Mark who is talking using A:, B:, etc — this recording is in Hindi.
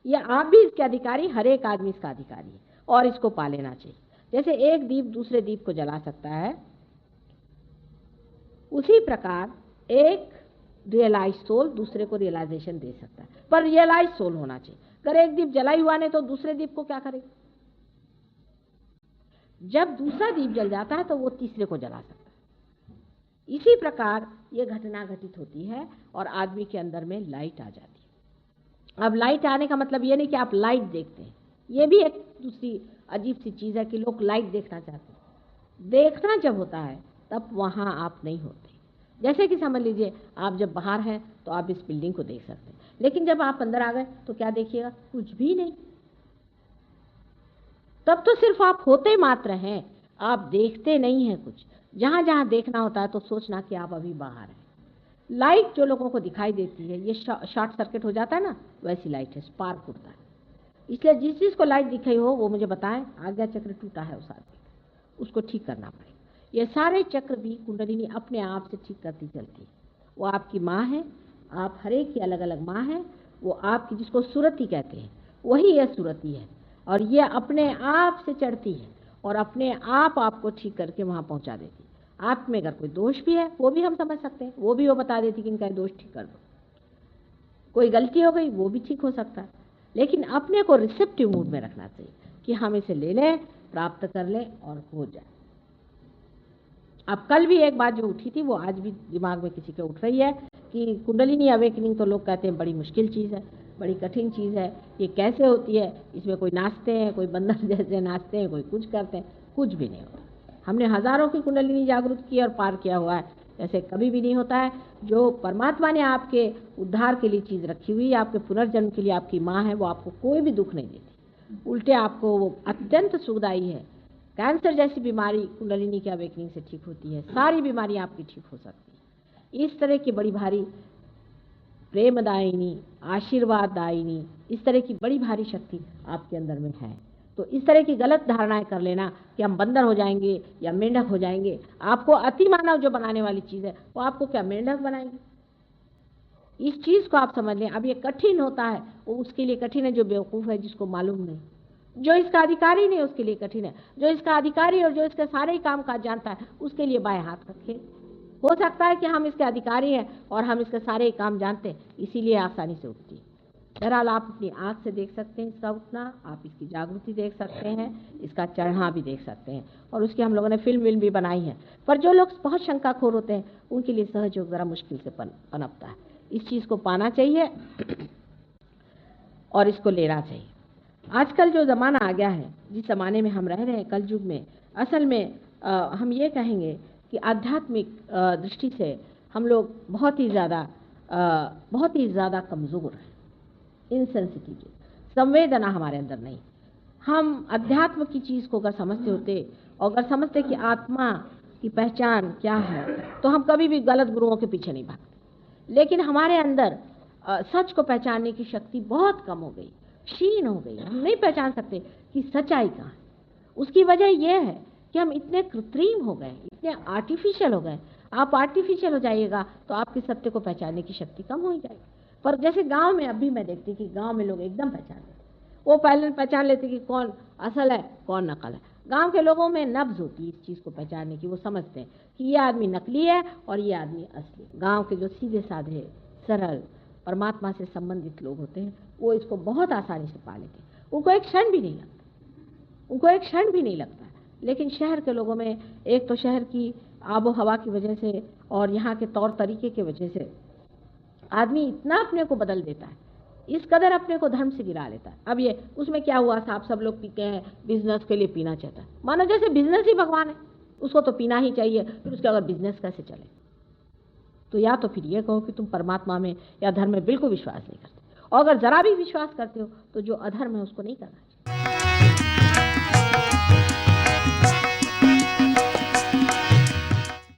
A: ये आप भी इसके अधिकारी, हर एक आदमी इसका अधिकारी है और इसको पा लेना चाहिए। जैसे एक दीप दूसरे दीप को जला सकता है, उसी प्रकार एक रियलाइज सोल दूसरे को रियलाइजेशन दे सकता है, पर रियलाइज सोल होना चाहिए। अगर एक दीप जला हुआ नहीं तो दूसरे दीप को क्या करेगा? जब दूसरा दीप जल जाता है तो वो तीसरे को जला सकता है। इसी प्रकार ये घटना घटित होती है और आदमी के अंदर में लाइट आ जाती है। अब लाइट आने का मतलब ये नहीं कि आप लाइट देखते हैं, ये भी एक दूसरी अजीब सी चीज़ है कि लोग लाइट देखना चाहते हैं। देखना जब होता है तब वहाँ आप नहीं होते। जैसे कि समझ लीजिए आप जब बाहर हैं तो आप इस बिल्डिंग को देख सकते हैं, लेकिन जब आप अंदर आ गए तो क्या देखिएगा? कुछ भी नहीं। तब तो सिर्फ आप होते मात्र हैं, आप देखते नहीं हैं कुछ। जहाँ जहाँ देखना होता है तो सोचना कि आप अभी बाहर हैं। लाइट जो लोगों को दिखाई देती है ये शॉर्ट सर्किट हो जाता है ना, वैसी लाइट है, स्पार्क होता है। इसलिए जिस चीज़ को लाइट दिखाई हो वो मुझे बताएं, आज्ञा चक्र टूटा है उस आदमी का, उसको ठीक करना पड़ेगा। ये सारे चक्र भी कुंडलिनी अपने आप से ठीक करती चलती है। वो आपकी माँ है, आप हर एक की अलग अलग माँ है। वो आपकी, जिसको सुरति कहते हैं, वही यह सुरति है और ये अपने आप से चढ़ती है और अपने आप आपको ठीक करके वहाँ पहुँचा देती है। आप में अगर कोई दोष भी है वो भी हम समझ सकते हैं, वो भी वो बता देती कि इनका दोष ठीक कर दो। कोई गलती हो गई वो भी ठीक हो सकता है, लेकिन अपने को रिसेप्टिव मूड में रखना चाहिए कि हम इसे ले लें, प्राप्त कर लें और हो जाए। अब कल भी एक बात जो उठी थी वो आज भी दिमाग में किसी के उठ रही है कि कुंडलिनी अवेकनिंग तो लोग कहते हैं बड़ी मुश्किल चीज़ है, बड़ी कठिन चीज़ है, ये कैसे होती है? इसमें कोई नाचते हैं, कोई बंदर जैसे नाचते हैं, कोई कुछ करते हैं, कुछ भी नहीं होता। हमने हजारों की कुंडलिनी जागृत की और पार किया हुआ है, ऐसे कभी भी नहीं होता है। जो परमात्मा ने आपके उद्धार के लिए चीज़ रखी हुई है, आपके पुनर्जन्म के लिए आपकी माँ है, वो आपको कोई भी दुख नहीं देती, उल्टे आपको वो अत्यंत सुखदायी है। कैंसर जैसी बीमारी कुंडलिनी के अवेकनिंग से ठीक होती है, सारी बीमारी आपकी ठीक हो सकती है। इस तरह की बड़ी भारी प्रेमदायिनी, आशीर्वाददायिनी, इस तरह की बड़ी भारी शक्ति आपके अंदर में है। तो इस तरह की गलत धारणाएं कर लेना कि हम बंदर हो जाएंगे या मेंढक हो जाएंगे, आपको अति मानव जो बनाने वाली चीज़ है वो आपको क्या मेंढक बनाएंगे? इस चीज़ को आप समझ लें। अब ये कठिन होता है, वो उसके लिए कठिन है जो बेवकूफ़ है, जिसको मालूम नहीं। जो इसका अधिकारी नहीं उसके लिए कठिन है, जो इसका अधिकारी और जो इसके सारे ही काम काज जानता है उसके लिए बाएं हाथ का खेल। हो सकता है कि हम इसके अधिकारी हैं और हम इसके सारे ही काम जानते हैं, इसीलिए आसानी से उठती है। बहरहाल आप अपनी आँख से देख सकते हैं इसका उठना, आप इसकी जागृति देख सकते हैं, इसका चढ़ना भी देख सकते हैं, और उसकी हम लोगों ने फिल्म भी बनाई है। पर जो लोग बहुत शंकाखोर होते हैं उनके लिए सहयोग ज़रा मुश्किल से पनपता है। इस चीज़ को पाना चाहिए और इसको लेना चाहिए। आजकल जो ज़माना आ गया है, जिस ज़माने में हम रह रहे हैं, कल युग में, असल में हम ये कहेंगे कि आध्यात्मिक दृष्टि से हम लोग बहुत ही ज़्यादा कमज़ोर हैं, इनसेंसिटिव, संवेदना हमारे अंदर नहीं। हम अध्यात्म की चीज़ को अगर समझते होते और अगर समझते कि आत्मा की पहचान क्या है तो हम कभी भी गलत गुरुओं के पीछे नहीं भागते। लेकिन हमारे अंदर सच को पहचानने की शक्ति बहुत कम हो गई, क्षीण हो गई। हम नहीं पहचान सकते कि सच्चाई कहाँ है। उसकी वजह यह है कि हम इतने कृत्रिम हो गए, इतने आर्टिफिशियल हो गए। आप आर्टिफिशियल हो जाइएगा तो आपके सत्य को पहचानने की शक्ति कम हो जाएगी। पर जैसे गांव में अभी मैं देखती कि गांव में लोग एकदम पहचान लेते, वो पहले पहचान लेते कि कौन असल है कौन नकल है। गांव के लोगों में नब्ज होती है इस चीज़ को पहचानने की। वो समझते हैं कि ये आदमी नकली है और ये आदमी असली। गाँव के जो सीधे साधे सरल परमात्मा से संबंधित लोग होते हैं वो इसको बहुत आसानी से पा लेते हैं, उनको एक क्षण भी नहीं लगता। लेकिन शहर के लोगों में, एक तो शहर की आबो हवा की वजह से और यहाँ के तौर तरीके की वजह से आदमी इतना अपने को बदल देता है, इस कदर अपने को धर्म से गिरा लेता है। अब ये उसमें क्या हुआ, साहब सब लोग पीते हैं, बिजनेस के लिए पीना चाहता है, मानो जैसे बिजनेस ही भगवान है, उसको तो पीना ही चाहिए, फिर उसके अगर बिजनेस कैसे चले? तो या तो फिर ये कहो कि तुम परमात्मा में या धर्म में बिल्कुल विश्वास नहीं करते, और अगर जरा भी विश्वास करते हो तो जो अधर्म है उसको नहीं करना चाहिए।